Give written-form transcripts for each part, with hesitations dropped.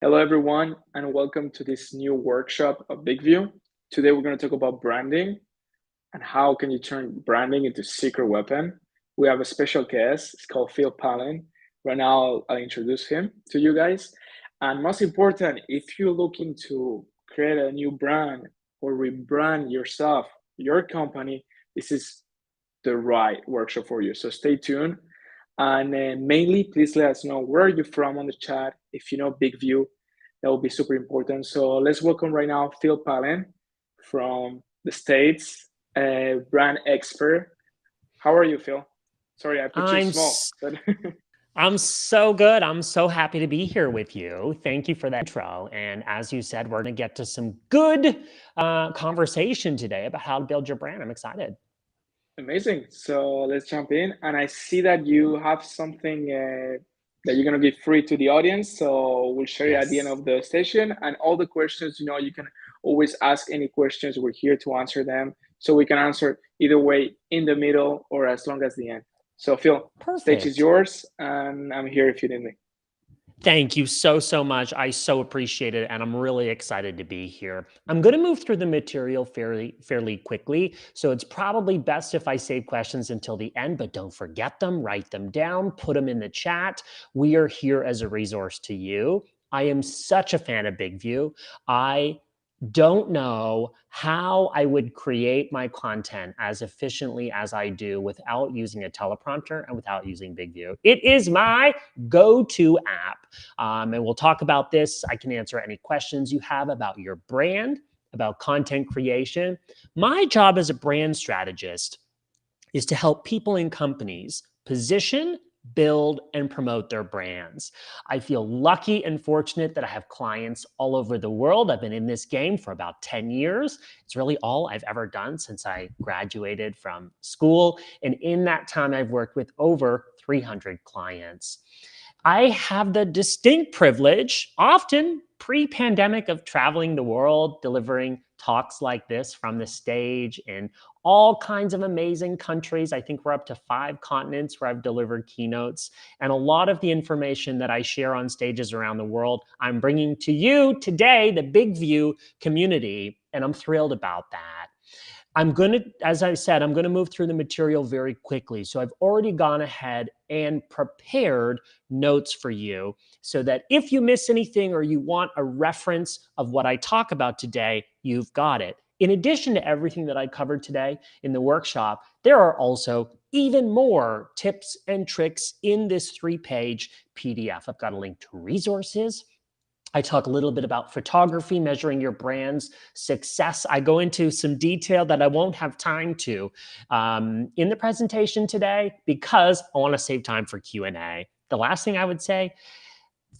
Hello, everyone, and welcome to this new workshop of Big View. Today, we're going to talk about branding and how can you turn branding into secret weapon. We have a special guest. It's called Phil Palin. Right now, I'll introduce him to you guys. And most important, if you're looking to create a new brand or rebrand yourself, your company, this is the right workshop for you. So stay tuned. And mainly, please let us know where you're from on the chat. If you know Big View, that will be super important. So let's welcome right now Phil Palin from the States, brand expert. How are you, Phil? Sorry, I put you I'm small, s- but I'm so good. I'm so happy to be here with you. Thank you for that intro. And as you said, we're going to get to some good conversation today about how to build your brand. I'm excited. amazing. So let's jump in. And I see that you have something that you're going to give free to the audience. So we'll share it at the end Yes. of the session. And all the questions, you can always ask any questions. We're here to answer them. So we can answer either way in the middle or as long as the end. So Phil, stage is Perfect. yours. And I'm here if you need me. Thank you so much. I so appreciate it, and I'm really excited to be here. I'm going to move through the material fairly quickly, so it's probably best if I save questions until the end, but don't forget them, write them down, put them in the chat. We are here as a resource to you. I am such a fan of Big View. I don't know how I would create my content as efficiently as I do without using a teleprompter and without using Big View. It is my go-to app. And we'll talk about this. I can answer any questions you have about your brand, about content creation. My job as a brand strategist is to help people and companies position, build, and promote their brands. I feel lucky and fortunate that I have clients all over the world. I've been in this game for about 10 years. It's really all I've ever done since I graduated from school. And in that time, I've worked with over 300 clients. I have the distinct privilege, often pre-pandemic, of traveling the world, delivering talks like this from the stage in all kinds of amazing countries. I think we're up to 5 continents where I've delivered keynotes. And a lot of the information that I share on stages around the world, I'm bringing to you today, the Big View community. And I'm thrilled about that. As I said, I'm going to move through the material very quickly. So I've already gone ahead and prepared notes for you so that if you miss anything or you want a reference of what I talk about today, you've got it. In addition to everything that I covered today in the workshop, there are also even more tips and tricks in this 3-page PDF. I've got a link to resources. I talk a little bit about photography, measuring your brand's success. I go into some detail that I won't have time to in the presentation today because I want to save time for Q&A. The last thing I would say,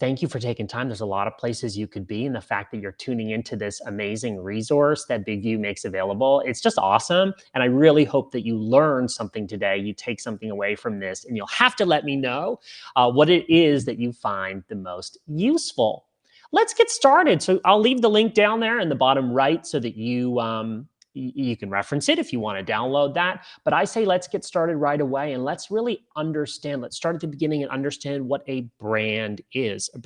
thank you for taking time. There's a lot of places you could be, and the fact that you're tuning into this amazing resource that Big View makes available, it's just awesome. And I really hope that you learn something today, you take something away from this, and you'll have to let me know what it is that you find the most useful. Let's get started. So I'll leave the link down there in the bottom right so that you can reference it if you want to download that. But I say let's get started right away and let's really understand. Let's start at the beginning and understand what a brand is. A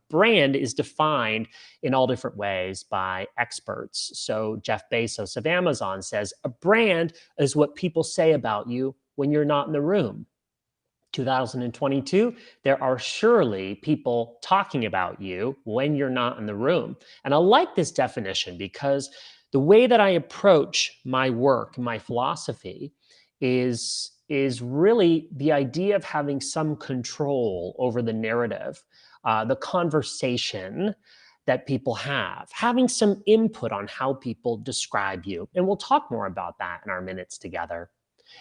brand is defined in all different ways by experts. So Jeff Bezos of Amazon says a brand is what people say about you when you're not in the room. 2022, there are surely people talking about you when you're not in the room. And I like this definition because the way that I approach my work, my philosophy, is really the idea of having some control over the narrative, the conversation that people have, having some input on how people describe you. And we'll talk more about that in our minutes together.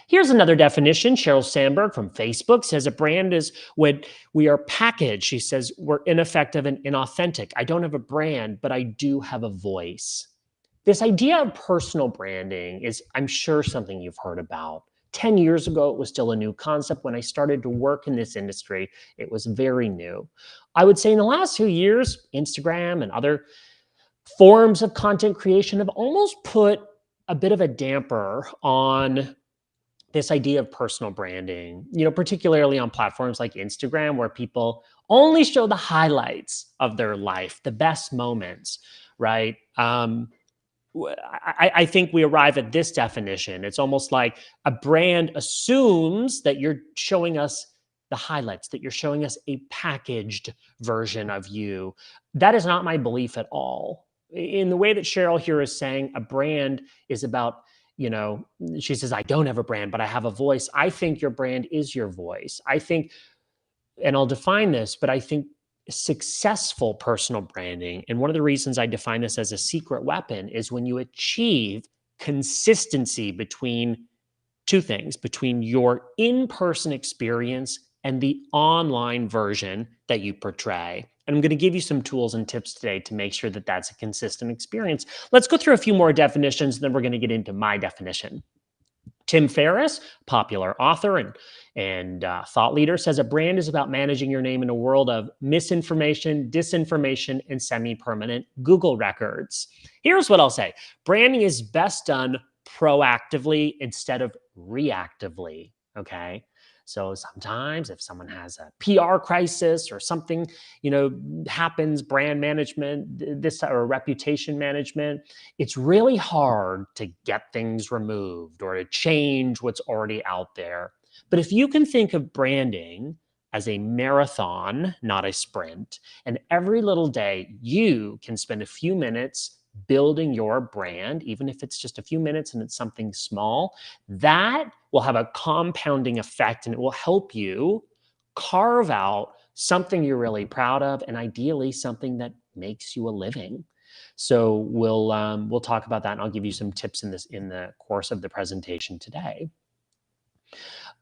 Here's another definition. Sheryl Sandberg from Facebook says a brand is when we are packaged. She says we're ineffective and inauthentic. I don't have a brand, but I do have a voice. This idea of personal branding is, I'm sure, something you've heard about. 10 years ago, it was still a new concept. When I started to work in this industry, it was very new. I would say in the last few years, Instagram and other forms of content creation have almost put a bit of a damper on this idea of personal branding, particularly on platforms like Instagram, where people only show the highlights of their life, the best moments, right? I think we arrive at this definition. It's almost like a brand assumes that you're showing us the highlights, that you're showing us a packaged version of you. That is not my belief at all. In the way that Cheryl here is saying, a brand is about, she says, I don't have a brand, but I have a voice. I think your brand is your voice. I think, and I'll define this, but I think successful personal branding, and one of the reasons I define this as a secret weapon, is when you achieve consistency between two things, between your in-person experience and the online version that you portray. And I'm going to give you some tools and tips today to make sure that that's a consistent experience. Let's go through a few more definitions, and then we're going to get into my definition. Tim Ferriss, popular author and thought leader, says a brand is about managing your name in a world of misinformation, disinformation, and semi-permanent Google records. Here's what I'll say. Branding is best done proactively instead of reactively, okay? So sometimes if someone has a PR crisis or something, happens, brand management, this or reputation management, it's really hard to get things removed or to change what's already out there. But if you can think of branding as a marathon, not a sprint, and every little day you can spend a few minutes building your brand, even if it's just a few minutes and it's something small, that will have a compounding effect, and it will help you carve out something you're really proud of, and ideally something that makes you a living. So we'll talk about that, and I'll give you some tips in the course of the presentation today.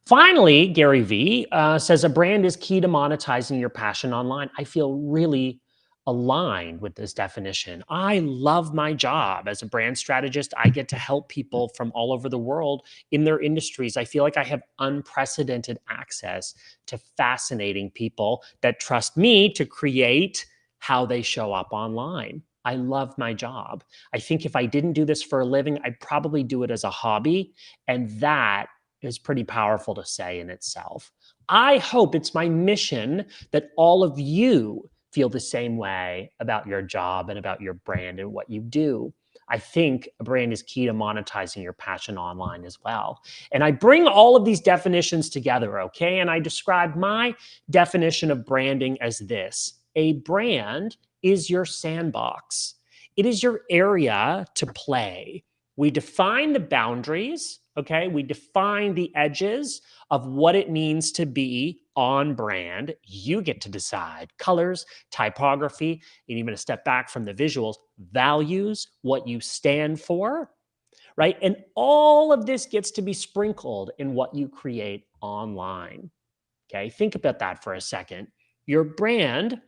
Finally, Gary Vee says a brand is key to monetizing your passion online. I feel really aligned with this definition. I love my job as a brand strategist. I get to help people from all over the world in their industries. I feel like I have unprecedented access to fascinating people that trust me to create how they show up online. I love my job. I think if I didn't do this for a living, I'd probably do it as a hobby. And that is pretty powerful to say in itself. I hope it's my mission that all of you feel the same way about your job and about your brand and what you do. I think a brand is key to monetizing your passion online as well. And I bring all of these definitions together, okay? And I describe my definition of branding as this: a brand is your sandbox. It is your area to play. We define the boundaries, okay? We define the edges of what it means to be on brand. You get to decide colors, typography, and even a step back from the visuals, values, what you stand for, right? And all of this gets to be sprinkled in what you create online, okay? Think about that for a second. Your brand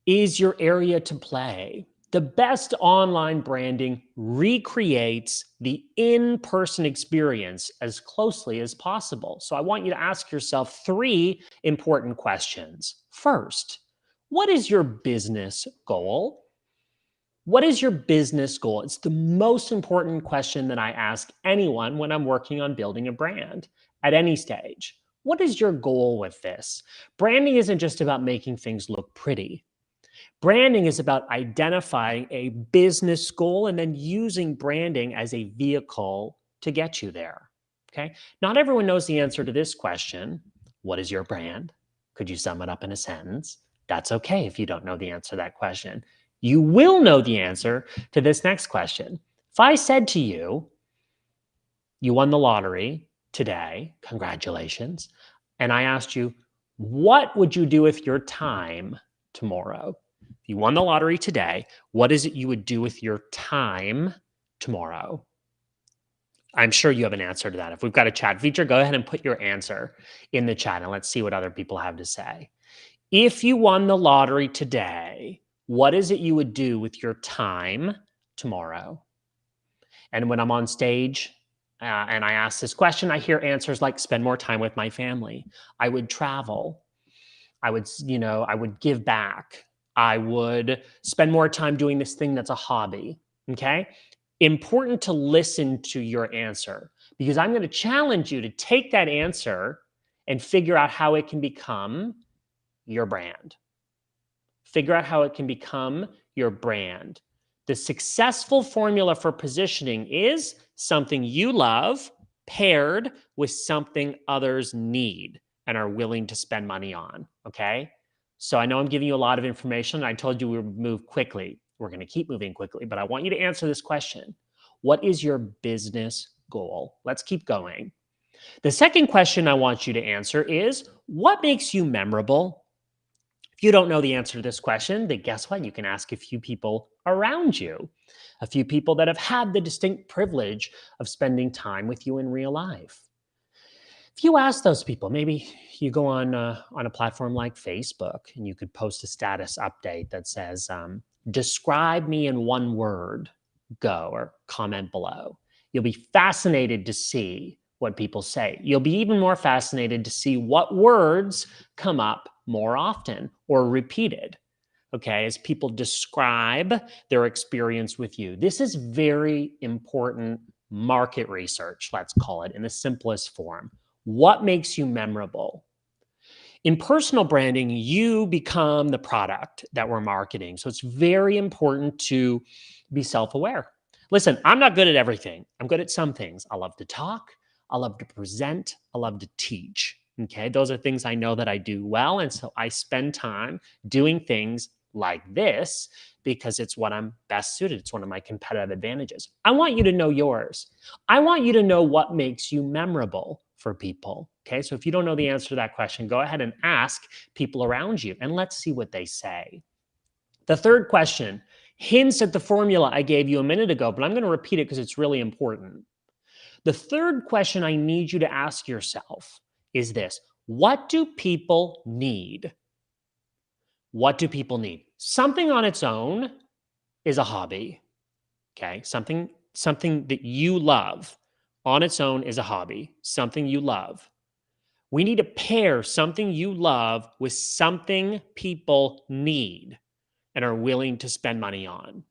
is your area to play. The best online branding recreates the in-person experience as closely as possible. So I want you to ask yourself 3 important questions. First, what is your business goal? What is your business goal? It's the most important question that I ask anyone when I'm working on building a brand at any stage. What is your goal with this? Branding isn't just about making things look pretty. Branding is about identifying a business goal and then using branding as a vehicle to get you there. Okay. Not everyone knows the answer to this question. What is your brand? Could you sum it up in a sentence? That's okay if you don't know the answer to that question. You will know the answer to this next question. If I said to you, you won the lottery today, congratulations, and I asked you, what would you do with your time tomorrow? If you won the lottery today, what is it you would do with your time tomorrow? I'm sure you have an answer to that. If we've got a chat feature, go ahead and put your answer in the chat and let's see what other people have to say. If you won the lottery today, what is it you would do with your time tomorrow? And when I'm on stage and I ask this question, I hear answers like spend more time with my family. I would travel. I would give back. I would spend more time doing this thing that's a hobby. Okay. Important to listen to your answer because I'm going to challenge you to take that answer and figure out how it can become your brand. Figure out how it can become your brand. The successful formula for positioning is something you love paired with something others need and are willing to spend money on. Okay. So I know I'm giving you a lot of information. I told you we would move quickly. We're going to keep moving quickly, but I want you to answer this question. What is your business goal? Let's keep going. The second question I want you to answer is what makes you memorable? If you don't know the answer to this question, then guess what? You can ask a few people around you, a few people that have had the distinct privilege of spending time with you in real life. If you ask those people, maybe you go on a platform like Facebook and you could post a status update that says, describe me in one word, go, or comment below. You'll be fascinated to see what people say. You'll be even more fascinated to see what words come up more often or repeated, okay, as people describe their experience with you. This is very important market research, let's call it, in the simplest form. What makes you memorable? In personal branding, you become the product that we're marketing. So it's very important to be self aware. Listen, I'm not good at everything. I'm good at some things. I love to talk. I love to present. I love to teach. Okay. Those are things I know that I do well. And so I spend time doing things like this because it's what I'm best suited. It's one of my competitive advantages. I want you to know yours. I want you to know what makes you memorable for people. Okay. So if you don't know the answer to that question, go ahead and ask people around you and let's see what they say. The third question hints at the formula I gave you a minute ago, but I'm going to repeat it because it's really important. The third question I need you to ask yourself is this: what do people need? What do people need? Something on its own is a hobby. Okay. Something that you love on its own is a hobby, something you love. We need to pair something you love with something people need and are willing to spend money on.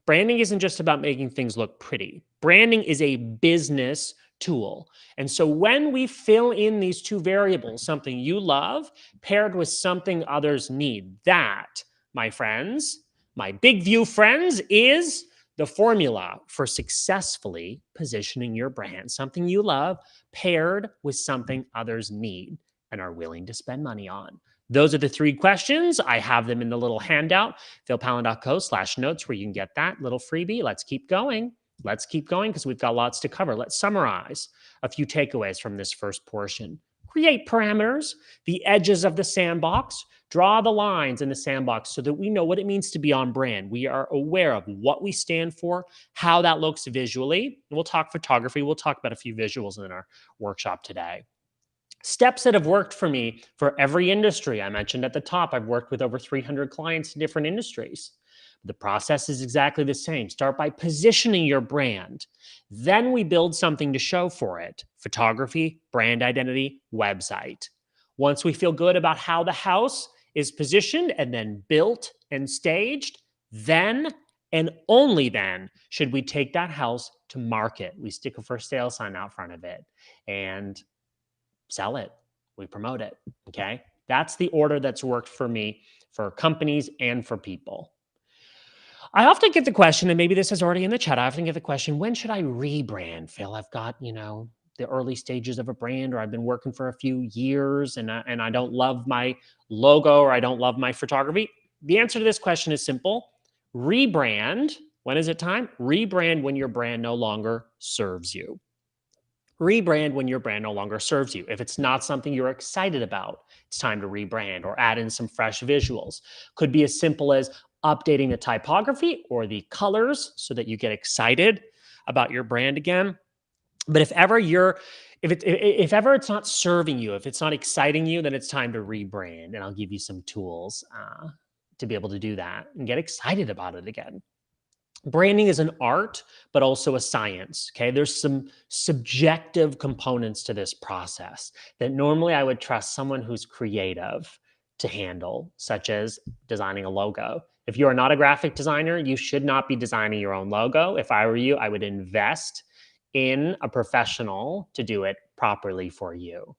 Branding isn't just about making things look pretty. Branding is a business tool. And so when we fill in these two variables, something you love paired with something others need, that, my friends, my big view friends, is the formula for successfully positioning your brand. Something you love paired with something others need and are willing to spend money on. Those are the three questions. I have them in the little handout, philpallen.co/notes, where you can get that little freebie. Let's keep going. Let's keep going because we've got lots to cover. Let's summarize a few takeaways from this first portion. Create parameters, the edges of the sandbox. Draw the lines in the sandbox so that we know what it means to be on brand. We are aware of what we stand for, how that looks visually. And we'll talk photography. We'll talk about a few visuals in our workshop today. Steps that have worked for me for every industry. I mentioned at the top, I've worked with over 300 clients in different industries. The process is exactly the same. Start by positioning your brand. Then we build something to show for it: photography, brand identity, website. Once we feel good about how the house is positioned and then built and staged, then and only then should we take that house to market. We stick a for sale sign out front of it and sell it, we promote it. Okay. That's the order that's worked for me, for companies and for people. I often get the question, and maybe this is already in the chat, I often get the question, when should I rebrand, Phil? I've got, the early stages of a brand, or I've been working for a few years and I don't love my logo or I don't love my photography. The answer to this question is simple. Rebrand. When is it time? Rebrand when your brand no longer serves you. Rebrand when your brand no longer serves you. If it's not something you're excited about, it's time to rebrand or add in some fresh visuals. Could be as simple as updating the typography or the colors so that you get excited about your brand again. But if ever it's not serving you, if it's not exciting you, then it's time to rebrand. And I'll give you some tools to be able to do that and get excited about it again. Branding is an art, but also a science. Okay. There's some subjective components to this process that normally I would trust someone who's creative to handle, such as designing a logo. If you are not a graphic designer, you should not be designing your own logo. If I were you, I would invest in a professional to do it properly for you.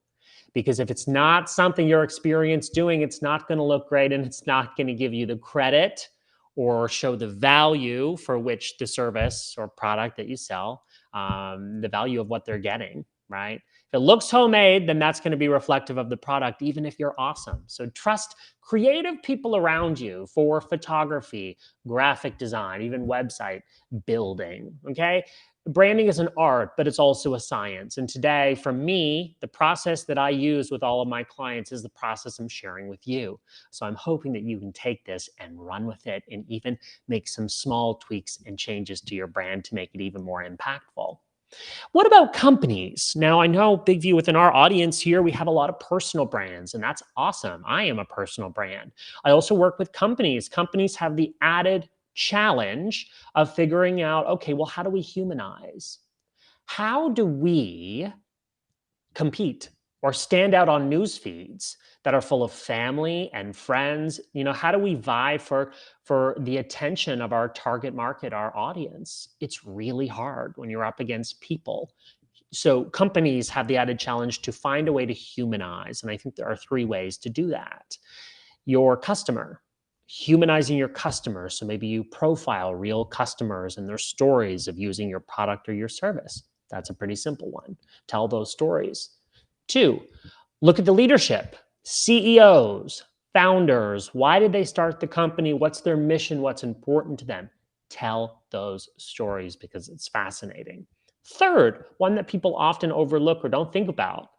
Because if it's not something you're experienced doing, it's not going to look great and it's not going to give you the credit or show the value for which the service or product that you sell, the value of what they're getting, right? If it looks homemade, then that's going to be reflective of the product, even if you're awesome. So trust creative people around you for photography, graphic design, even website building. Okay. Branding is an art, but it's also a science. And today, for me, the process that I use with all of my clients is the process I'm sharing with you. So I'm hoping that you can take this and run with it and even make some small tweaks and changes to your brand to make it even more impactful. What about companies? Now, I know Big View within our audience here, we have a lot of personal brands, and that's awesome. I am a personal brand. I also work with companies. Companies have the added challenge of figuring out, okay, well, how do we humanize? How do we compete or stand out on news feeds that are full of family and friends? How do we vie for the attention of our target market, our audience? It's really hard when you're up against people. So companies have the added challenge to find a way to humanize, and I think there are three ways to do that. Your customer, humanizing your customers. So maybe you profile real customers and their stories of using your product or your service. That's a pretty simple one. Tell those stories. Two, look at the leadership, CEOs, founders. Why did they start the company? What's their mission? What's important to them? Tell those stories because it's fascinating. Third, one that people often overlook or don't think about,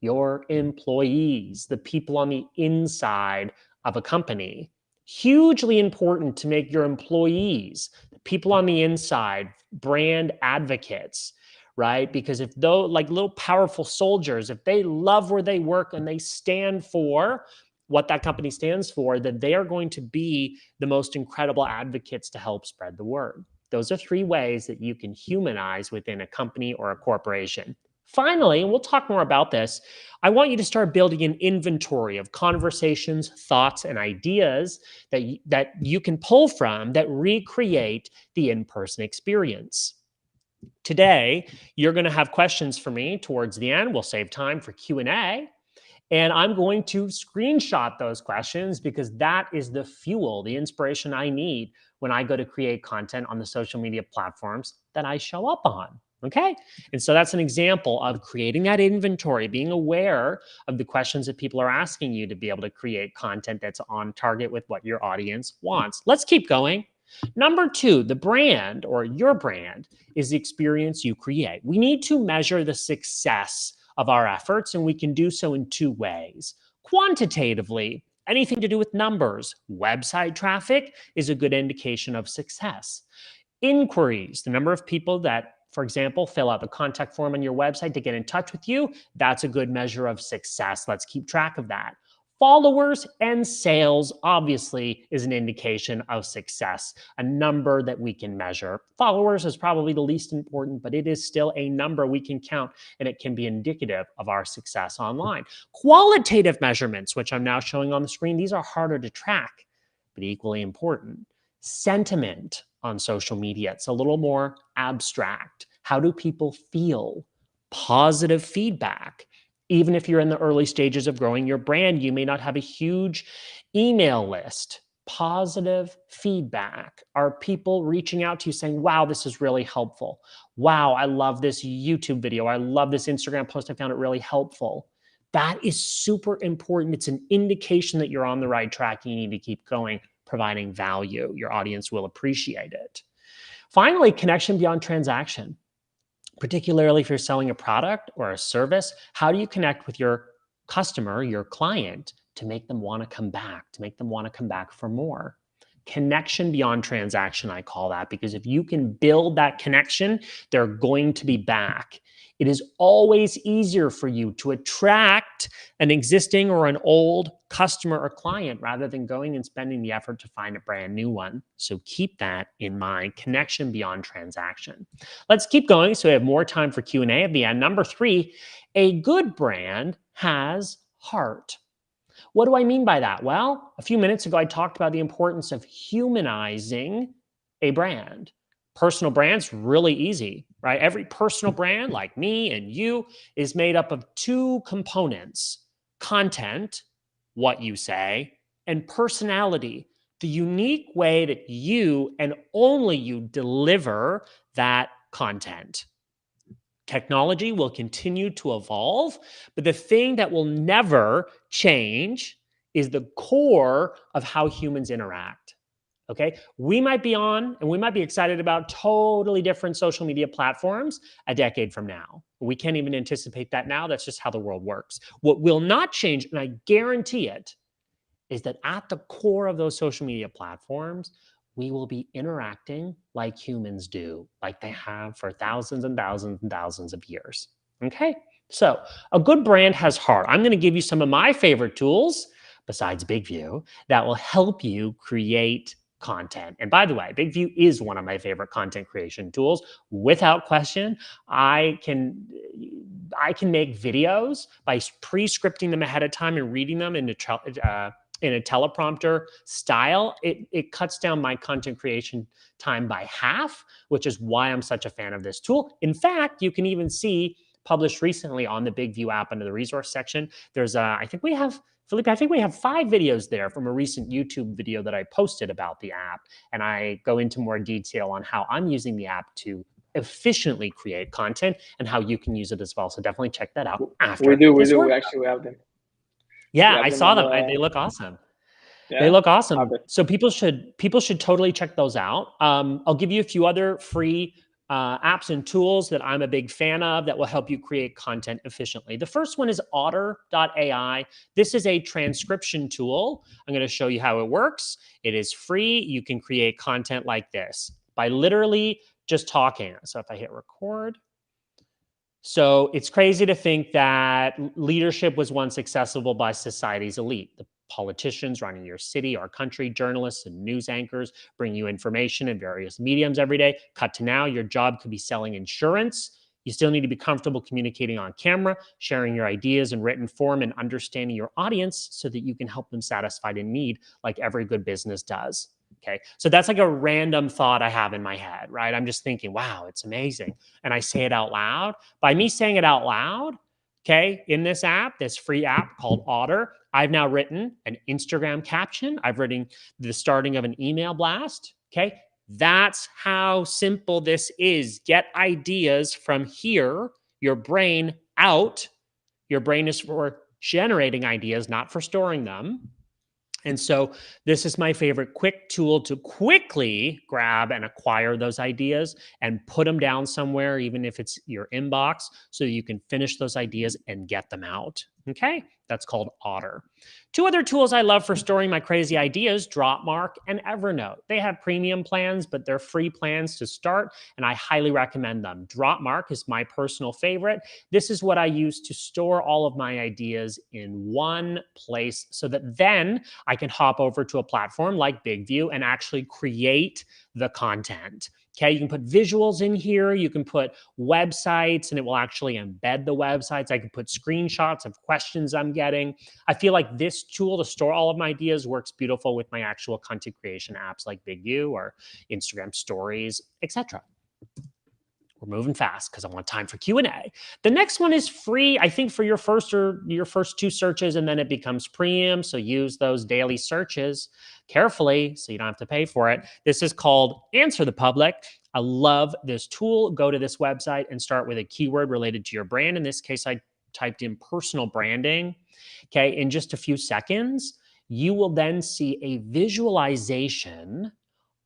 your employees, the people on the inside of a company. Hugely important to make your employees, the people on the inside, brand advocates, right? Because if though like little powerful soldiers, if they love where they work and they stand for what that company stands for, then they are going to be the most incredible advocates to help spread the word. Those are three ways that you can humanize within a company or a corporation. Finally, and we'll talk more about this, I want you to start building an inventory of conversations, thoughts, and ideas that you can pull from that recreate the in-person experience. Today, you're going to have questions for me towards the end. We'll save time for Q&A. And I'm going to screenshot those questions because that is the fuel, the inspiration I need when I go to create content on the social media platforms that I show up on. Okay. And so that's an example of creating that inventory, being aware of the questions that people are asking you to be able to create content that's on target with what your audience wants. Let's keep going. Number two, the brand or your brand is the experience you create. We need to measure the success of our efforts, and we can do so in two ways. Quantitatively, anything to do with numbers, website traffic is a good indication of success. Inquiries, the number of people that, for example, fill out the contact form on your website to get in touch with you, that's a good measure of success. Let's keep track of that. Followers and sales obviously is an indication of success, a number that we can measure. Followers is probably the least important, but it is still a number we can count and it can be indicative of our success online. Qualitative measurements, which I'm now showing on the screen, these are harder to track, but equally important. Sentiment on social media, it's a little more abstract. How do people feel? Positive feedback. Even if you're in the early stages of growing your brand, you may not have a huge email list. Positive feedback. Are people reaching out to you saying, wow, this is really helpful? Wow, I love this YouTube video. I love this Instagram post. I found it really helpful. That is super important. It's an indication that you're on the right track. You need to keep going, providing value. Your audience will appreciate it. Finally, connection beyond transaction. Particularly if you're selling a product or a service, how do you connect with your customer, your client, to make them want to come back, to make them want to come back for more? Connection beyond transaction, I call that, because if you can build that connection, they're going to be back. It is always easier for you to attract an existing or an old customer or client rather than going and spending the effort to find a brand new one. So keep that in mind, connection beyond transaction. Let's keep going so we have more time for Q&A at the end. Number three, a good brand has heart. What do I mean by that? Well, a few minutes ago, I talked about the importance of humanizing a brand. Personal brand's really easy, right? Every personal brand, like me and you, is made up of two components: content, what you say, and personality, the unique way that you and only you deliver that content. Technology will continue to evolve, but the thing that will never change is the core of how humans interact. Okay. We might be on and we might be excited about totally different social media platforms a decade from now. We can't even anticipate that now. That's just how the world works. What will not change, and I guarantee it, is that at the core of those social media platforms, we will be interacting like humans do, like they have for thousands and thousands and thousands of years. Okay. So a good brand has heart. I'm going to give you some of my favorite tools besides Big View that will help you create content. And by the way, Big View is one of my favorite content creation tools. Without question, I can I can make videos by pre-scripting them ahead of time and reading them in a teleprompter style. It cuts down my content creation time by half, which is why I'm such a fan of this tool. In fact, you can even see published recently on the Big View app under the resource section. There's I think we have Felipe, I think we have 5 videos there from a recent YouTube video that I posted about the app. And I go into more detail on how I'm using the app to efficiently create content and how you can use it as well. So definitely check that out We after do, we this do. work. We actually have them. We Yeah, I have them saw on them. the They look awesome. They yeah. look Have awesome. it. So people should totally check those out. I'll give you a few other free apps and tools that I'm a big fan of that will help you create content efficiently. The first one is Otter.ai. This is a transcription tool. I'm going to show you how it works. It is free. You can create content like this by literally just talking. So if I hit record, so it's crazy to think that leadership was once accessible by society's elite. The politicians running your city, our country, journalists and news anchors bring you information in various mediums every day. Cut to now, your job could be selling insurance. You still need to be comfortable communicating on camera, sharing your ideas in written form, and understanding your audience so that you can help them satisfy a need like every good business does. Okay. So that's like a random thought I have in my head, right? I'm just thinking, wow, it's amazing. And I say it out loud. By me saying it out loud, okay, in this app, this free app called Otter, I've now written an Instagram caption. I've written the starting of an email blast. Okay. That's how simple this is. Get ideas from here, your brain out. Your brain is for generating ideas, not for storing them. And so this is my favorite quick tool to quickly grab and acquire those ideas and put them down somewhere, even if it's your inbox, so you can finish those ideas and get them out. Okay, that's called Otter. Two other tools I love for storing my crazy ideas: Dropmark and Evernote. They have premium plans, but they're free plans to start, and I highly recommend them. Dropmark is my personal favorite. This is what I use to store all of my ideas in one place so that then I can hop over to a platform like Big View and actually create the content. Okay, you can put visuals in here, you can put websites, and it will actually embed the websites. I can put screenshots of questions I'm getting. I feel like this tool to store all of my ideas works beautiful with my actual content creation apps like Big View or Instagram Stories, etc. We're moving fast because I want time for Q&A. The next one is free, I think, for your first 2 searches, and then it becomes premium. So use those daily searches carefully so you don't have to pay for it. This is called Answer the Public. I love this tool. Go to this website and start with a keyword related to your brand. In this case, I typed in personal branding. Okay, in just a few seconds, you will then see a visualization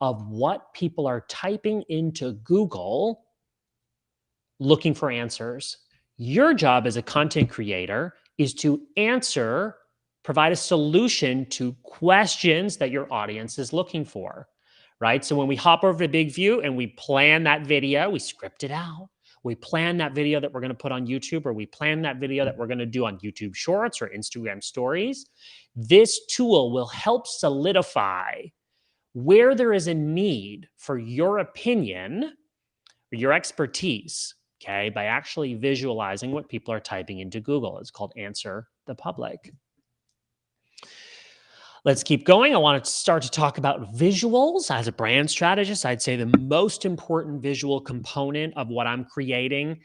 of what people are typing into Google looking for answers. Your job as a content creator is to provide a solution to questions that your audience is looking for, right? So when we hop over to Big View and we plan that video, we script it out. We plan that video that we're going to put on YouTube, or we plan that video that we're going to do on YouTube Shorts or Instagram Stories. This tool will help solidify where there is a need for your opinion or your expertise, okay, by actually visualizing what people are typing into Google. It's called Answer the Public. Let's keep going. I want to start to talk about visuals. As a brand strategist, I'd say the most important visual component of what I'm creating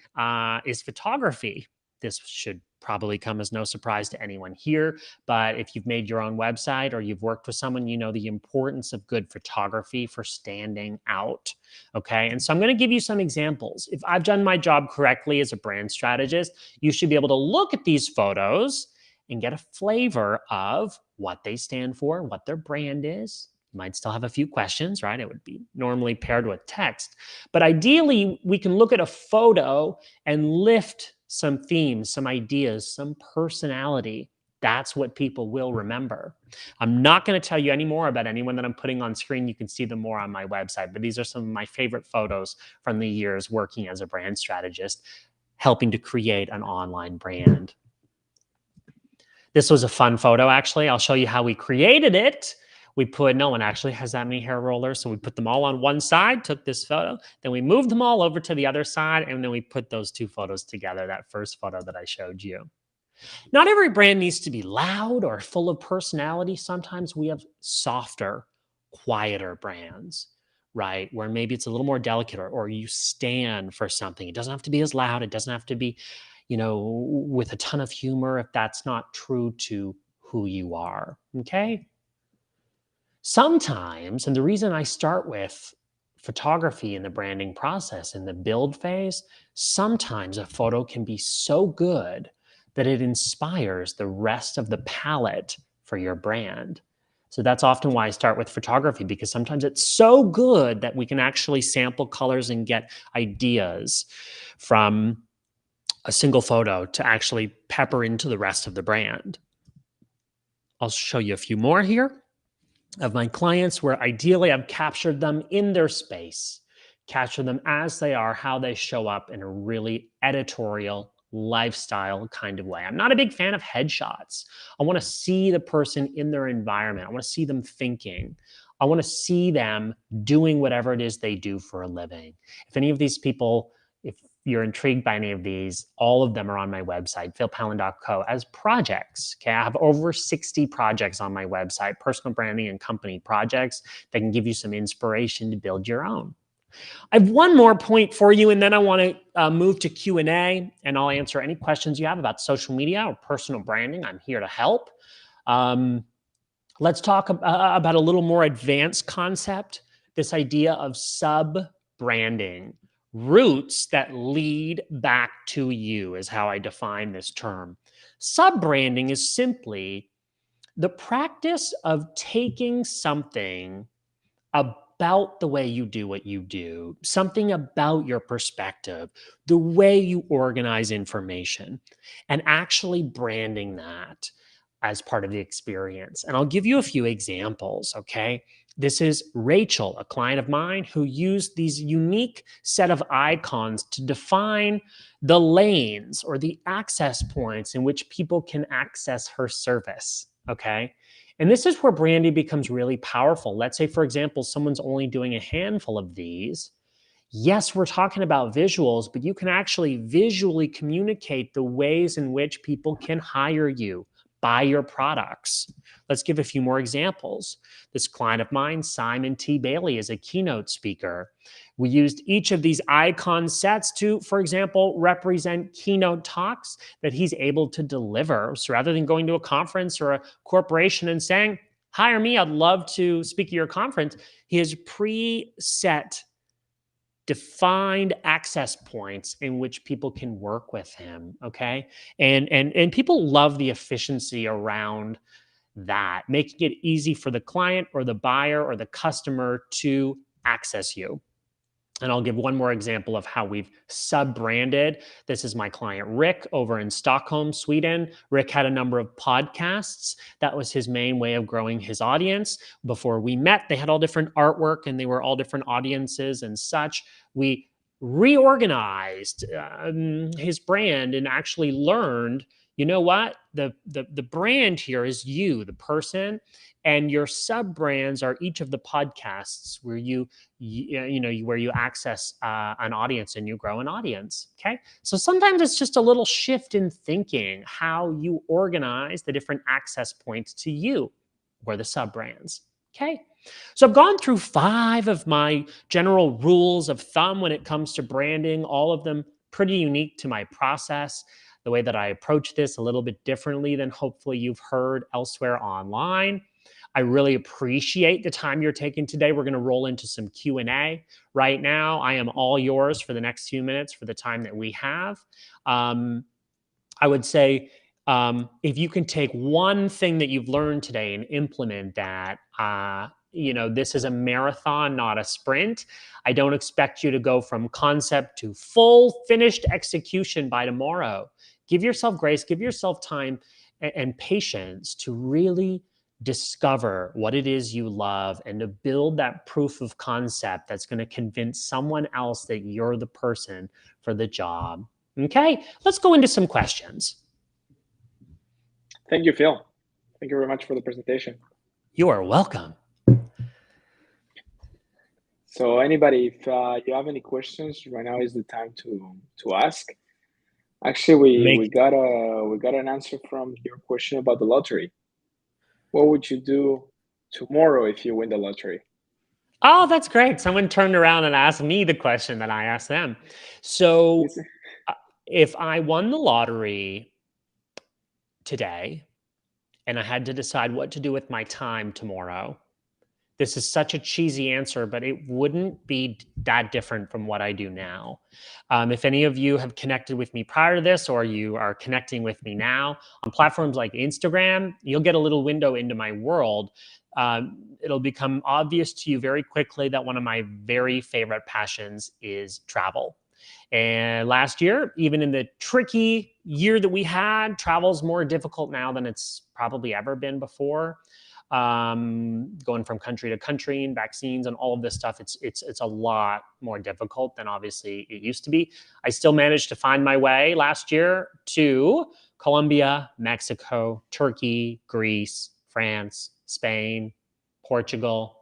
is photography. This should probably come as no surprise to anyone here, but if you've made your own website or you've worked with someone, you know the importance of good photography for standing out. Okay. And so I'm going to give you some examples. If I've done my job correctly as a brand strategist, you should be able to look at these photos and get a flavor of what they stand for, what their brand is. You might still have a few questions, right? It would be normally paired with text. But ideally, we can look at a photo and lift some themes, some ideas, some personality. That's what people will remember. I'm not going to tell you any more about anyone that I'm putting on screen. You can see them more on my website, but these are some of my favorite photos from the years working as a brand strategist, helping to create an online brand. This was a fun photo, actually. I'll show you how we created it. No one actually has that many hair rollers, so we put them all on one side, took this photo, then we moved them all over to the other side, and then we put those two photos together, that first photo that I showed you. Not every brand needs to be loud or full of personality. Sometimes we have softer, quieter brands, right? Where maybe it's a little more delicate, or you stand for something. It doesn't have to be as loud. It doesn't have to be, with a ton of humor if that's not true to who you are. Okay. Sometimes, and the reason I start with photography in the branding process in the build phase, sometimes a photo can be so good that it inspires the rest of the palette for your brand. So that's often why I start with photography, because sometimes it's so good that we can actually sample colors and get ideas from a single photo to actually pepper into the rest of the brand. I'll show you a few more here of my clients where ideally I've captured them in their space, capture them as they are, how they show up in a really editorial lifestyle kind of way. I'm not a big fan of headshots. I want to see the person in their environment. I want to see them thinking. I want to see them doing whatever it is they do for a living. If any of these people, if you're intrigued by any of these, all of them are on my website, philpalin.co, as projects. Okay, I have over 60 projects on my website, personal branding and company projects that can give you some inspiration to build your own. I have one more point for you, and then I want to move to Q&A, and I'll answer any questions you have about social media or personal branding. I'm here to help. Let's talk about a little more advanced concept, this idea of sub-branding. Roots that lead back to you is how I define this term. Sub-branding is simply the practice of taking something about the way you do what you do, something about your perspective, the way you organize information, and actually branding that as part of the experience. And I'll give you a few examples, okay? This is Rachel, a client of mine who used these unique set of icons to define the lanes or the access points in which people can access her service, okay? And this is where branding becomes really powerful. Let's say, for example, someone's only doing a handful of these. Yes, we're talking about visuals, but you can actually visually communicate the ways in which people can hire you, buy your products. Let's give a few more examples. This client of mine, Simon T. Bailey, is a keynote speaker. We used each of these icon sets to, for example, represent keynote talks that he's able to deliver. So rather than going to a conference or a corporation and saying, hire me, I'd love to speak at your conference, he has preset defined access points in which people can work with him. Okay. And people love the efficiency around that, making it easy for the client or the buyer or the customer to access you. And I'll give one more example of how we've sub-branded. This is my client, Rick, over in Stockholm, Sweden. Rick had a number of podcasts. That was his main way of growing his audience. Before we met, they had all different artwork and they were all different audiences and such. We reorganized his brand and actually learned, you know what? The brand here is you, the person, and your sub brands are each of the podcasts where where you access an audience and you grow an audience. Okay, so sometimes it's just a little shift in thinking how you organize the different access points to you. or the sub brands. Okay. So I've gone through 5 of my general rules of thumb when it comes to branding, all of them pretty unique to my process, the way that I approach this a little bit differently than hopefully you've heard elsewhere online. I really appreciate the time you're taking today. We're going to roll into some Q&A right now. I am all yours for the next few minutes for the time that we have. I would say if you can take one thing that you've learned today and implement that, this is a marathon, not a sprint. I don't expect you to go from concept to full finished execution by tomorrow. Give yourself grace, give yourself time and patience to really discover what it is you love and to build that proof of concept that's going to convince someone else that you're the person for the job. Okay, let's go into some questions. Thank you, Phil. Thank you very much for the presentation. You are welcome. So anybody, if you have any questions, right now is the time to ask. Actually, we got an answer from your question about the lottery. What would you do tomorrow if you win the lottery? Oh, that's great. Someone turned around and asked me the question that I asked them. So if I won the lottery today and I had to decide what to do with my time tomorrow, this is such a cheesy answer, but it wouldn't be that different from what I do now. If any of you have connected with me prior to this, or you are connecting with me now on platforms like Instagram, you'll get a little window into my world. It'll become obvious to you very quickly that one of my very favorite passions is travel. And last year, even in the tricky year that we had, travel's more difficult now than it's probably ever been before. Going from country to country and vaccines and all of this stuff, it's a lot more difficult than obviously it used to be. I still managed to find my way last year to Colombia, Mexico, Turkey, Greece, France, Spain, Portugal,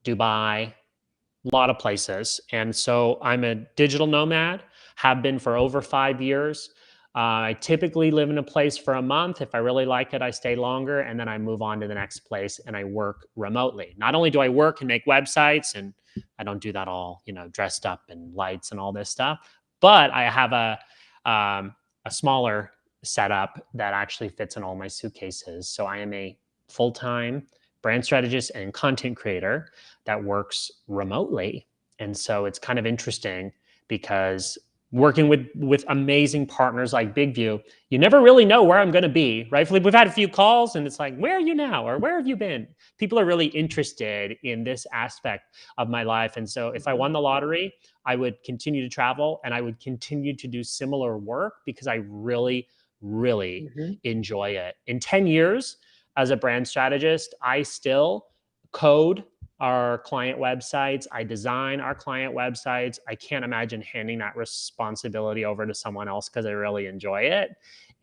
Dubai, a lot of places. And so I'm a digital nomad, have been for over 5 years. I typically live in a place for a month. If I really like it, I stay longer, and then I move on to the next place and I work remotely. Not only do I work and make websites, and I don't do that all, dressed up and lights and all this stuff, but I have a smaller setup that actually fits in all my suitcases. So I am a full-time brand strategist and content creator that works remotely. And so it's kind of interesting because working with amazing partners like BigView, you never really know where I'm going to be, right? We've had a few calls and it's like, where are you now? Or where have you been? People are really interested in this aspect of my life. And so if I won the lottery, I would continue to travel and I would continue to do similar work because I really, really enjoy it. In 10 years as a brand strategist, I still code our client websites. I design our client websites. I can't imagine handing that responsibility over to someone else because I really enjoy it.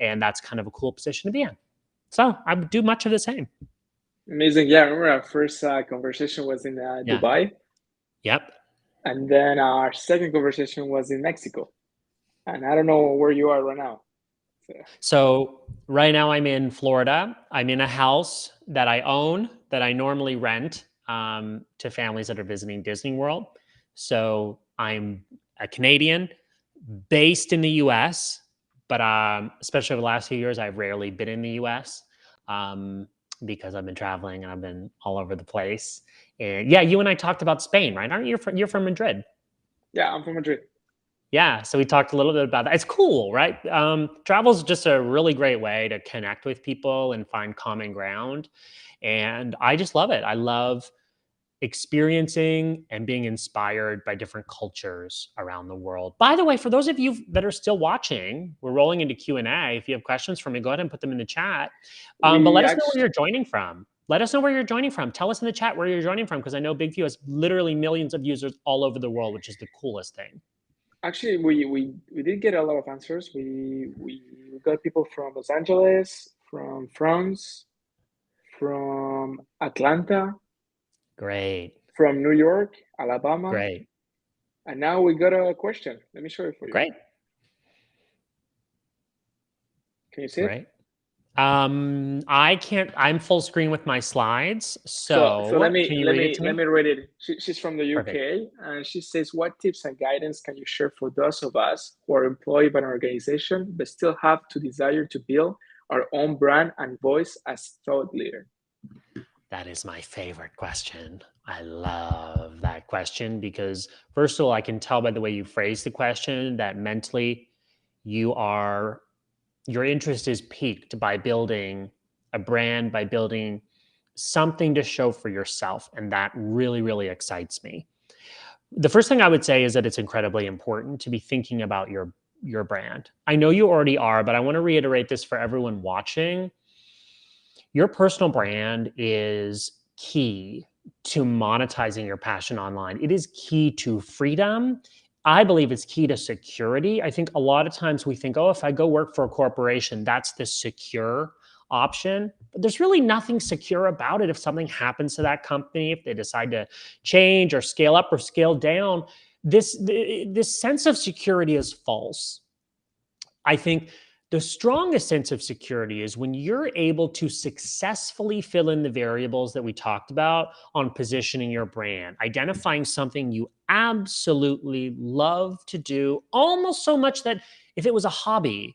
And that's kind of a cool position to be in. So I would do much of the same. Amazing. Yeah, I remember our first conversation was in Yeah. Dubai. Yep. And then our second conversation was in Mexico. And I don't know where you are right now. So right now I'm in Florida. I'm in a house that I own that I normally rent to families that are visiting Disney World. So I'm a Canadian based in the US, but especially over the last few years, I've rarely been in the US because I've been traveling and I've been all over the place. And yeah, you and I talked about Spain, right? Aren't you? You're from Madrid. Yeah, I'm from Madrid. Yeah, so we talked a little bit about that. It's cool, right? Travel is just a really great way to connect with people and find common ground. And I just love it. I love experiencing and being inspired by different cultures around the world. By the way, for those of you that are still watching, we're rolling into Q&A. If you have questions for me, go ahead and put them in the chat. But let us know where you're joining from. Let us know where you're joining from. Tell us in the chat where you're joining from, because I know BigView has literally millions of users all over the world, which is the coolest thing. Actually, we did get a lot of answers. We got people from Los Angeles, from France, from Atlanta. Great. From New York, Alabama. Great. And now we got a question. Let me show it for you. Great. Can you see it? I can't. I'm full screen with my slides. So let So me can you let read it me to let me? me read it. She's from the Perfect. UK, and she says, "What tips and guidance can you share for those of us who are employed by an organization but still have to desire to build our own brand and voice as thought leader?" That is my favorite question. I love that question because, first of all, I can tell by the way you phrase the question that mentally you are, your interest is piqued by building a brand, by building something to show for yourself. And that really, really excites me. The first thing I would say is that it's incredibly important to be thinking about your brand. I know you already are, but I want to reiterate this for everyone watching. Your personal brand is key to monetizing your passion online. It is key to freedom. I believe it's key to security. I think a lot of times we think, oh, if I go work for a corporation, that's the secure option. But there's really nothing secure about it if something happens to that company, if they decide to change or scale up or scale down. This sense of security is false. I think the strongest sense of security is when you're able to successfully fill in the variables that we talked about on positioning your brand, identifying something you absolutely love to do, almost so much that if it was a hobby,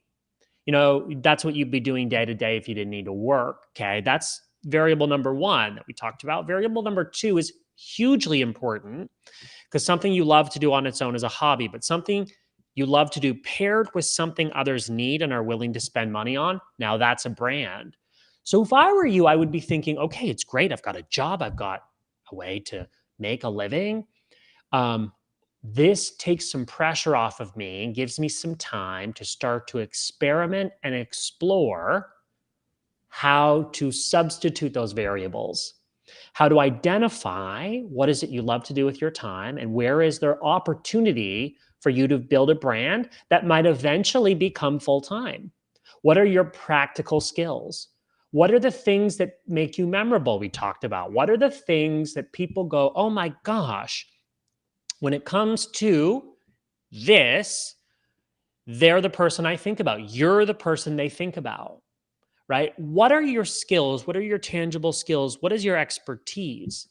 that's what you'd be doing day to day if you didn't need to work. Okay. That's variable number one that we talked about. Variable number two is hugely important because something you love to do on its own is a hobby, but something you love to do paired with something others need and are willing to spend money on, now that's a brand. So if I were you, I would be thinking, okay, it's great. I've got a job, I've got a way to make a living. Um, this takes some pressure off of me and gives me some time to start to experiment and explore how to substitute those variables, how to identify what is it you love to do with your time and where is there opportunity for you to build a brand that might eventually become full time. What are your practical skills? What are the things that make you memorable? We talked about. What are the things that people go, oh my gosh, when it comes to this, they're the person I think about. You're the person they think about, right? What are your skills? What are your tangible skills? What is your expertise?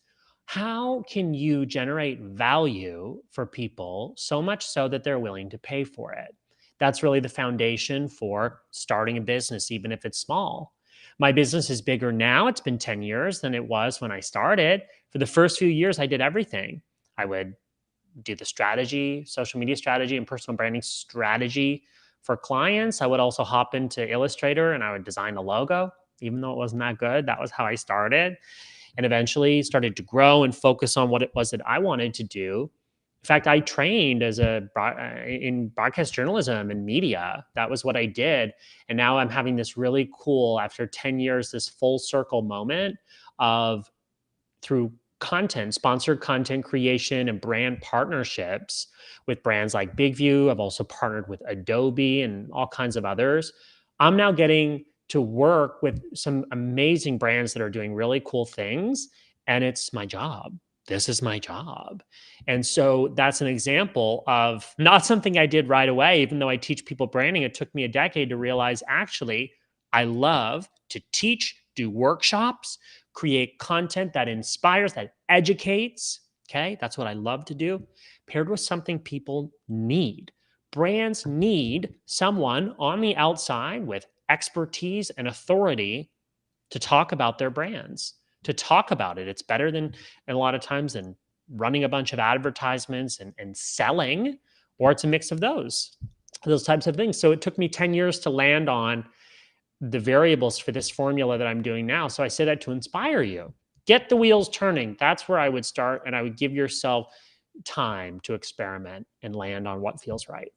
How can you generate value for people so much so that they're willing to pay for it? That's really the foundation for starting a business, even if it's small. My business is bigger now. It's been 10 years than it was when I started. For the first few years, I did everything. I would do the strategy, social media strategy, and personal branding strategy for clients. I would also hop into Illustrator and I would design a logo, even though it wasn't that good. That was how I started, and eventually started to grow and focus on what it was that I wanted to do. In fact, I trained in broadcast journalism and media. That was what I did, and now I'm having this really cool, after 10 years, this full circle moment of, through content, sponsored content creation and brand partnerships with brands like Big View. I've also partnered with Adobe and all kinds of others. I'm now getting to work with some amazing brands that are doing really cool things. And it's my job. This is my job. And so that's an example of not something I did right away, even though I teach people branding. It took me a decade to realize actually, I love to teach, do workshops, create content that inspires, that educates. Okay. That's what I love to do, paired with something people need. Brands need someone on the outside with expertise and authority to talk about their brands, to talk about it. It's better than, and a lot of times, than running a bunch of advertisements and selling, or it's a mix of those types of things. So it took me 10 years to land on the variables for this formula that I'm doing now. So I say that to inspire you. Get the wheels turning. That's where I would start. And I would give yourself time to experiment and land on what feels right.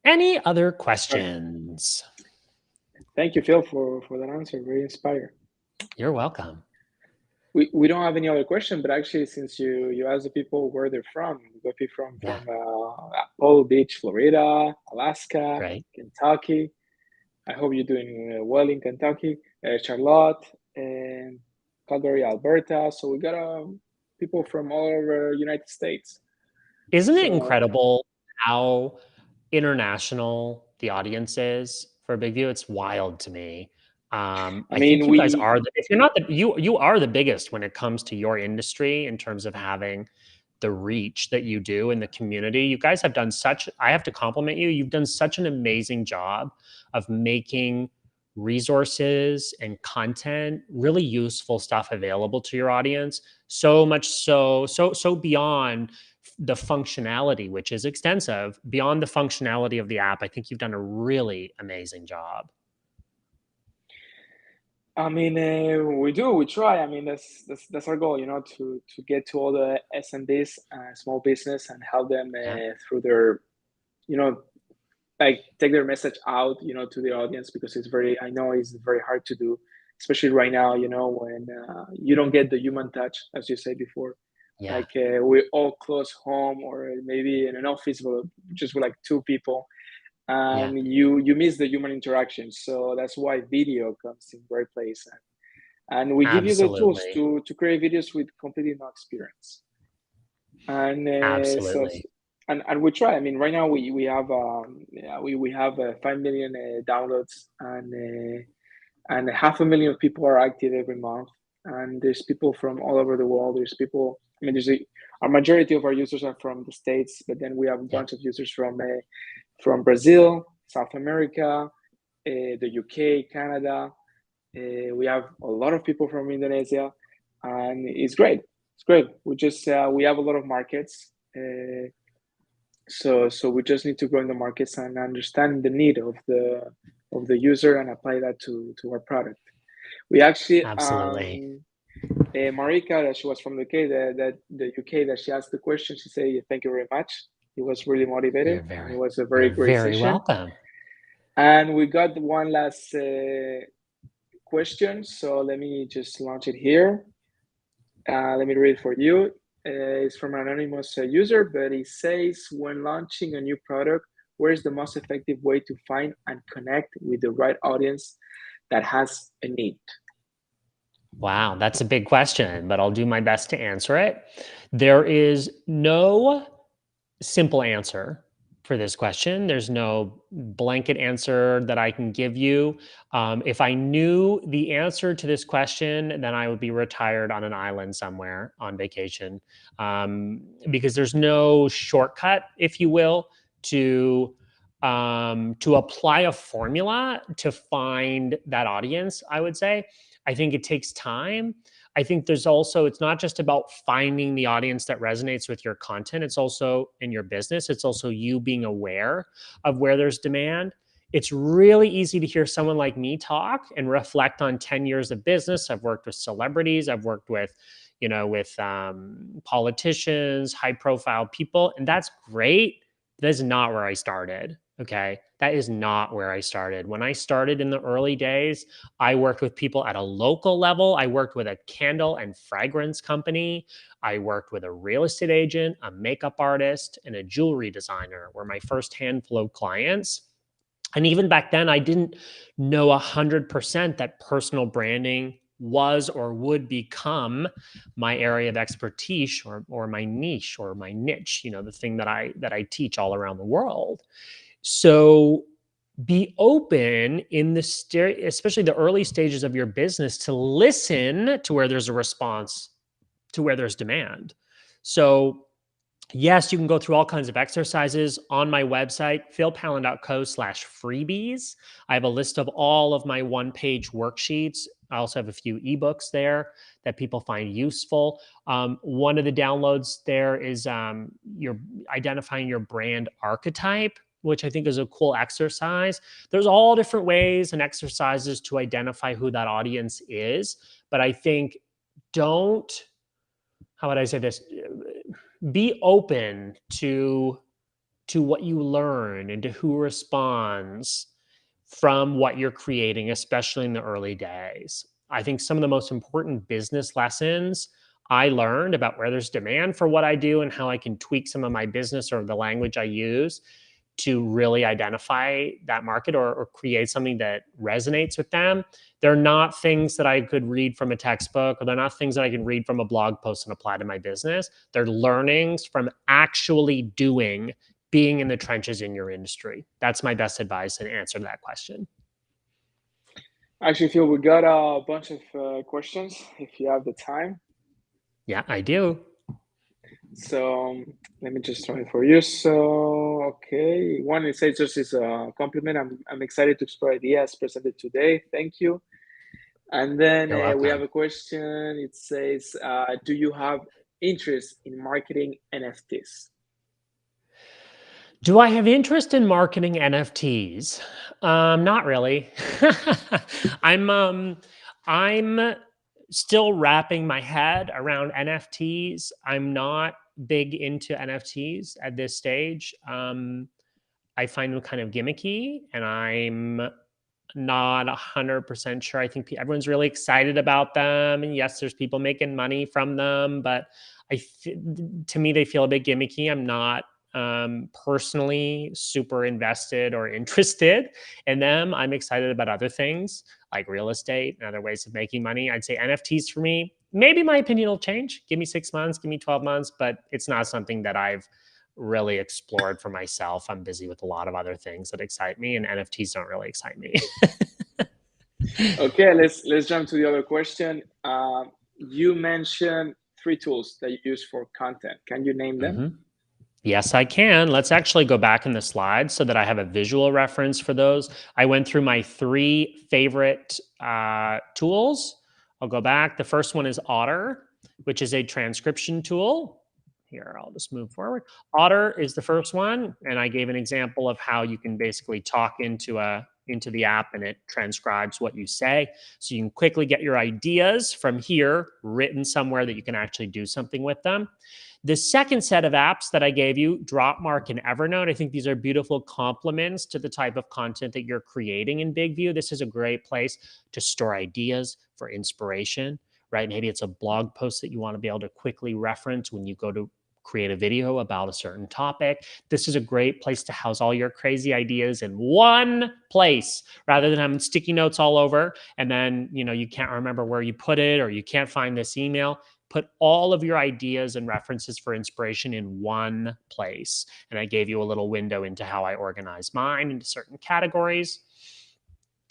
Any other Right. questions? Thank you, Phil, for that answer. Very inspired. You're welcome. We don't have any other question, but actually, since you asked the people where they're from, we got people Yeah, from Apollo Beach, Florida, Alaska, great. Kentucky. I hope you're doing well in Kentucky, Charlotte, and Calgary, Alberta. So we got people from all over United States. Isn't it So incredible how international the audience is for Big View? It's wild to me. I I think mean, you guys we are if you're not you are the biggest when it comes to your industry in terms of having the reach that you do in the community. You guys have done such, I have to compliment you. You've done such an amazing job of making resources and content, really useful stuff available to your audience. So much so beyond the functionality, which is extensive, beyond the functionality of the app. I think you've done a really amazing job. I mean, we try. I mean, that's our goal, to get to all the SMBs, small business, and help them Yeah. through their, you know, like take their message out, to the audience, because I know it's very hard to do, especially right now, when you don't get the human touch, as you said before. Yeah. Like we all close home, or maybe in an office, just with like two people, Yeah. and you miss the human interaction. So that's why video comes in great place, and we give you the tools Absolutely. to create videos with completely no experience. And Absolutely. and we try. I mean, right now we have yeah, we have 5 million downloads, and 500,000 people are active every month. And there's people from all over the world. There's people. I mean, our majority of our users are from the States, but then we have a Yeah. bunch of users from Brazil, South America, the UK, Canada. We have a lot of people from Indonesia, and it's great. It's great. We have a lot of markets, so we just need to grow in the markets and understand the need of the user and apply that to our product. We actually Absolutely. Marika, that she was from the UK, that the UK, that she asked the question. She said, "Thank you very much." It was really motivated, and it was a very You're great very session. welcome. And we got one last question, so let me just launch it here. Let me read it for you. It's from an anonymous user, but it says, when launching a new product, where is the most effective way to find and connect with the right audience that has a need? Wow, that's a big question, but I'll do my best to answer it. There is no simple answer for this question. There's no blanket answer that I can give you. If I knew the answer to this question, then I would be retired on an island somewhere on vacation, because there's no shortcut, if you will, to apply a formula to find that audience. I would say. I think it takes time. I think there's also, it's not just about finding the audience that resonates with your content. It's also in your business. It's also you being aware of where there's demand. It's really easy to hear someone like me talk and reflect on 10 years of business. I've worked with celebrities. I've worked with, politicians, high profile people. And that's great. That is not where I started. Okay. That is not where I started. When I started in the early days, I worked with people at a local level. I worked with a candle and fragrance company. I worked with a real estate agent, a makeup artist, and a jewelry designer were my first handful of clients. And even back then, I didn't know 100% that personal branding was or would become my area of expertise, or my niche, or my niche, the thing that I teach all around the world. So be open in especially the early stages of your business, to listen to where there's a response, to where there's demand. So yes, you can go through all kinds of exercises on my website, philpalin.co/freebies. I have a list of all of my one-page worksheets. I also have a few ebooks there that people find useful. One of the downloads there is you're identifying your brand archetype, which I think is a cool exercise. There's all different ways and exercises to identify who that audience is. But I think, don't, how would I say this? Be open to what you learn and to who responds from what you're creating, especially in the early days. I think some of the most important business lessons I learned about where there's demand for what I do and how I can tweak some of my business or the language I use to really identify that market or create something that resonates with them. They're not things that I could read from a textbook, or they're not things that I can read from a blog post and apply to my business. They're learnings from actually doing, being in the trenches in your industry. That's my best advice and answer to that question. Actually, Phil, we got a bunch of questions if you have the time. Yeah, I do. So let me just try it for you. So, okay, one it says just is a compliment. I'm excited to explore ideas presented today. Thank you. And then You're we have welcome. a question. It says, do you have interest in marketing NFTs? Do I have interest in marketing NFTs? Not really. I'm still wrapping my head around NFTs. I'm not big into NFTs at this stage. I find them kind of gimmicky, and I'm not 100% sure. I think everyone's really excited about them, and yes, there's people making money from them, but to me, they feel a bit gimmicky. I'm not personally super invested or interested in them. I'm excited about other things like real estate and other ways of making money. I'd say NFTs for me, maybe my opinion will change. Give me 6 months, give me 12 months, but it's not something that I've really explored for myself. I'm busy with a lot of other things that excite me, and NFTs don't really excite me. Okay, let's jump to the other question. You mentioned three tools that you use for content. Can you name them? Mhm. Yes, I can. Let's actually go back in the slides so that I have a visual reference for those. I went through my three favorite tools. I'll go back. The first one is Otter, which is a transcription tool. Here, I'll just move forward. Otter is the first one, and I gave an example of how you can basically talk into the app and it transcribes what you say. So you can quickly get your ideas from here written somewhere that you can actually do something with them. The second set of apps that I gave you, Dropmark and Evernote, I think these are beautiful complements to the type of content that you're creating in BigView. This is a great place to store ideas for inspiration, right? Maybe it's a blog post that you want to be able to quickly reference when you go to create a video about a certain topic. This is a great place to house all your crazy ideas in one place rather than having sticky notes all over. And then, you can't remember where you put it, or you can't find this email. Put all of your ideas and references for inspiration in one place. And I gave you a little window into how I organize mine into certain categories.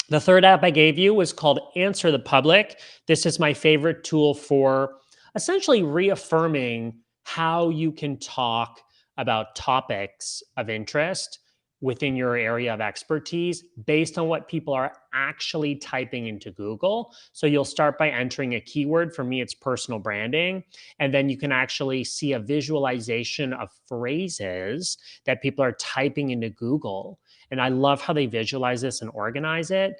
The third app I gave you was called Answer the Public. This is my favorite tool for essentially reaffirming how you can talk about topics of interest within your area of expertise based on what people are actually typing into Google. So you'll start by entering a keyword. For me, it's personal branding. And then you can actually see a visualization of phrases that people are typing into Google. And I love how they visualize this and organize it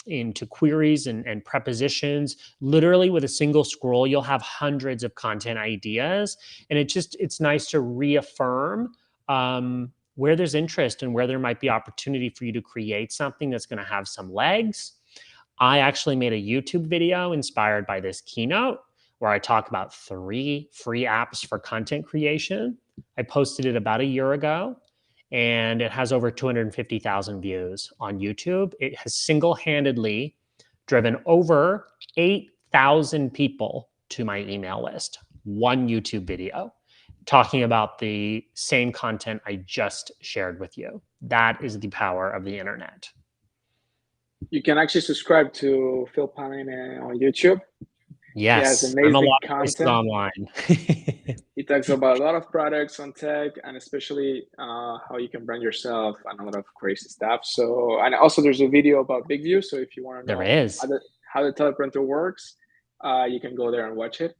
into queries and prepositions. Literally with a single scroll, you'll have hundreds of content ideas. And it's nice to reaffirm where there's interest and where there might be opportunity for you to create something that's going to have some legs. I actually made a YouTube video inspired by this keynote where I talk about 3 free apps for content creation. I posted it about a year ago, and it has over 250,000 views on YouTube. It has single-handedly driven over 8,000 people to my email list. One YouTube video talking about the same content I just shared with you. That is the power of the internet. You can actually subscribe to Phil Pine on YouTube. He has Yes, I'm a amazing lot of places content. online. He talks about a lot of products on tech, and especially how you can brand yourself and a lot of crazy stuff. So, and also there's a video about BigView. So if you want to There know is. how the teleprinter works, you can go there and watch it.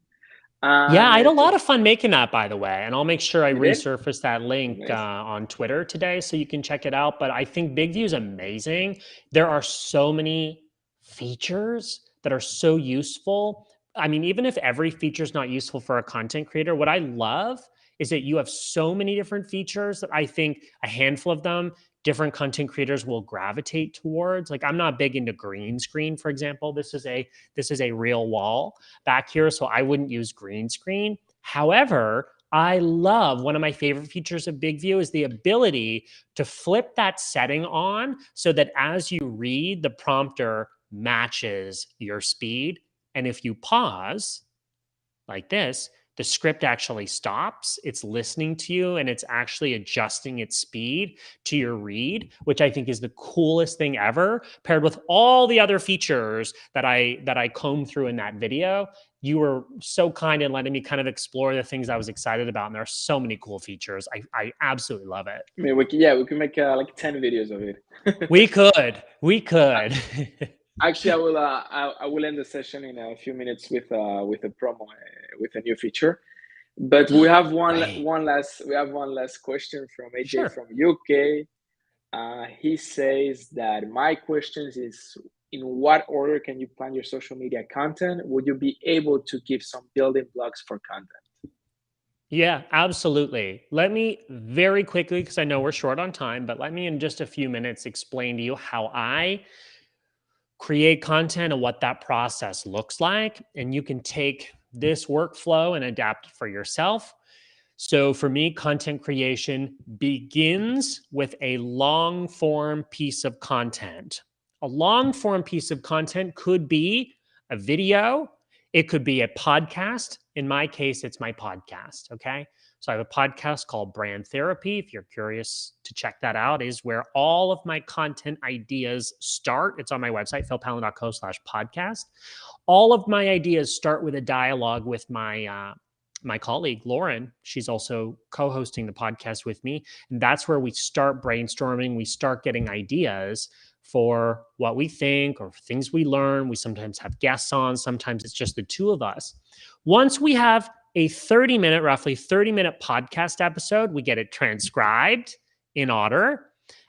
Yeah, And I had a lot of fun making that, by the way. And I'll make sure I you did resurface that link amazing. on Twitter today so you can check it out. But I think BigView is amazing. There are so many features that are so useful. I mean, even if every feature is not useful for a content creator, what I love is that you have so many different features that I think a handful of them different content creators will gravitate towards. Like, I'm not big into green screen, for example. This is a real wall back here, so I wouldn't use green screen. However, I love one of my favorite features of Big View is the ability to flip that setting on so that as you read, the prompter matches your speed. And if you pause like this, the script actually stops. It's listening to you and it's actually adjusting its speed to your read, which I think is the coolest thing ever, paired with all the other features that I combed through in that video. You were so kind in letting me kind of explore the things I was excited about. And there are so many cool features. I absolutely love it. I mean, we can make like 10 videos of it. We could. We could. Actually, I will end the session in a few minutes with a promo with a new feature. But Great. we have one last question from AJ Sure. from UK. He says that my questions is, in what order can you plan your social media content? Would you be able to give some building blocks for content? Yeah, absolutely. Let me very quickly, because I know we're short on time, but let me in just a few minutes explain to you how I create content and what that process looks like. And you can take this workflow and adapt it for yourself. So for me, content creation begins with a long form piece of content. A long form piece of content could be a video, it could be a podcast. In my case, it's my podcast. Okay. So I have a podcast called Brand Therapy. If you're curious to check that out, is where all of my content ideas start. It's on my website, philpallen.co/podcast. All of my ideas start with a dialogue with my colleague Lauren. She's also co-hosting the podcast with me, and that's where we start brainstorming. We start getting ideas for what we think or things we learn. We sometimes have guests on, sometimes it's just the two of us. Once we have a 30-minute, roughly 30-minute podcast episode, we get it transcribed in order.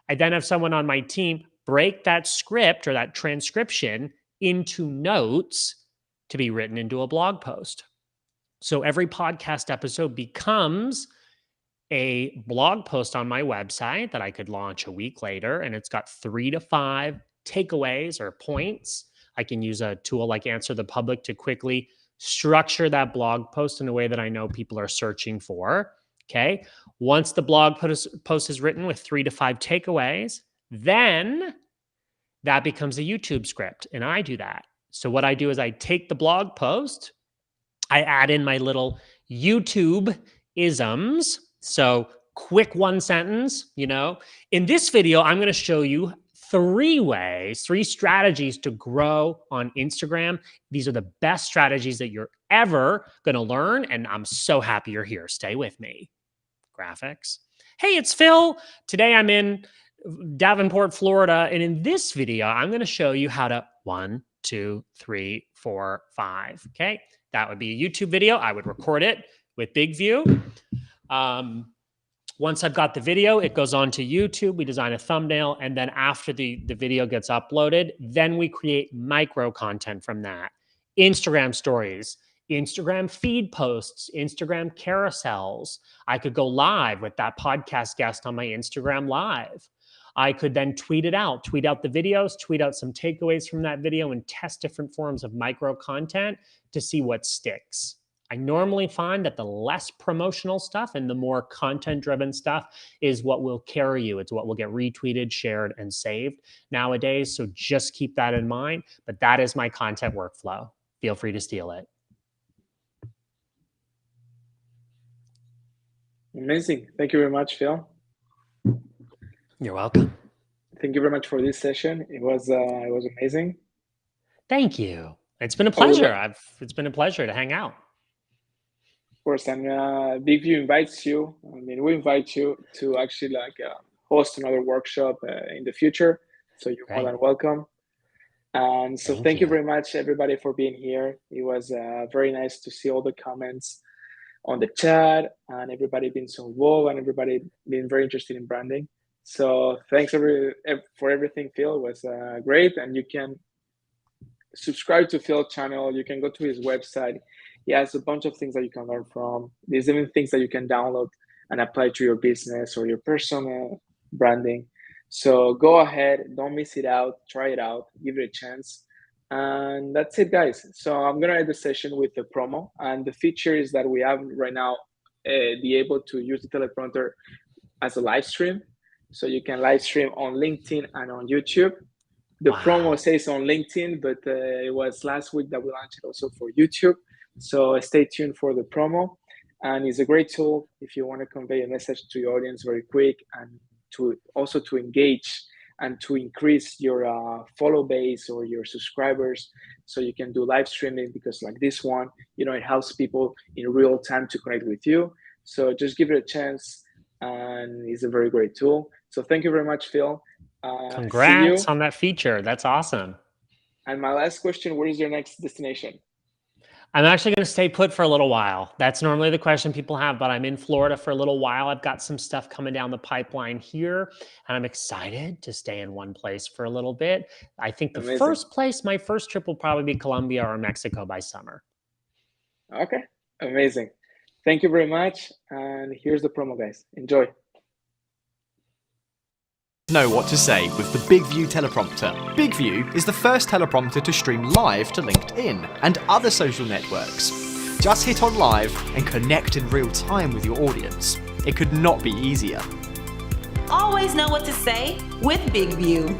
I then have someone on my team break that script or that transcription into notes to be written into a blog post. So every podcast episode becomes a blog post on my website that I could launch a week later. And it's got 3 to 5 takeaways or points. I can use a tool like Answer the Public to quickly structure that blog post in a way that I know people are searching for. Okay. Once the blog post is written with 3 to 5 takeaways, then that becomes a YouTube script. And I do that. So what I do is I take the blog post, I add in my little YouTube isms. So quick one sentence, In this video, I'm going to show you 3 strategies to grow on Instagram. These are the best strategies that you're ever going to learn. And I'm so happy you're here. Stay with me. Graphics. Hey, it's Phil. Today I'm in Davenport, Florida. And in this video, I'm going to show you how to 1, 2, 3, 4, 5. Okay. That would be a YouTube video. I would record it with Big View. Once I've got the video, it goes on to YouTube. We design a thumbnail. And then after the video gets uploaded, then we create micro content from that. Instagram stories, Instagram feed posts, Instagram carousels. I could go live with that podcast guest on my Instagram live. I could then tweet out the videos, tweet out some takeaways from that video, and test different forms of micro content to see what sticks. I normally find that the less promotional stuff and the more content driven stuff is what will carry you. It's what will get retweeted, shared, and saved nowadays. So just keep that in mind. But that is my content workflow. Feel free to steal it. Amazing. Thank you very much, Phil. You're welcome. Thank you very much for this session. It was amazing. Thank you. It's been a pleasure. It's been a pleasure to hang out. Of course, and Big View invites you. I mean, we invite you to actually host another workshop in the future. So you're more than welcome. And so thank you very much, everybody, for being here. It was very nice to see all the comments on the chat and everybody being so involved and everybody being very interested in branding. So thanks for everything, Phil. It was great. And you can subscribe to Phil's channel. You can go to his website. He has a bunch of things that you can learn from. There's even things that you can download and apply to your business or your personal branding. So go ahead, don't miss it out, try it out, give it a chance. And that's it, guys. So I'm gonna end the session with the promo. And the feature is that we have right now be able to use the teleprompter as a live stream. So you can live stream on LinkedIn and on YouTube. The promo Wow. says on LinkedIn, but it was last week that we launched it also for YouTube. So stay tuned for the promo. And it's a great tool if you want to convey a message to your audience very quick, and to also to engage and to increase your follow base or your subscribers, so you can do live streaming, because like this one, it helps people in real time to connect with you. So just give it a chance, and it's a very great tool. So thank you very much, Phil. See Congrats you. on that feature. That's awesome. And my last question, where is your next destination? I'm actually going to stay put for a little while. That's normally the question people have, but I'm in Florida for a little while. I've got some stuff coming down the pipeline here, and I'm excited to stay in one place for a little bit. I think Amazing. my first trip will probably be Colombia or Mexico by summer. Okay, amazing. Thank you very much. And here's the promo, guys. Enjoy. Know what to say with the BigView teleprompter. BigView is the first teleprompter to stream live to LinkedIn and other social networks. Just hit on live and connect in real time with your audience. It could not be easier. Always know what to say with BigView.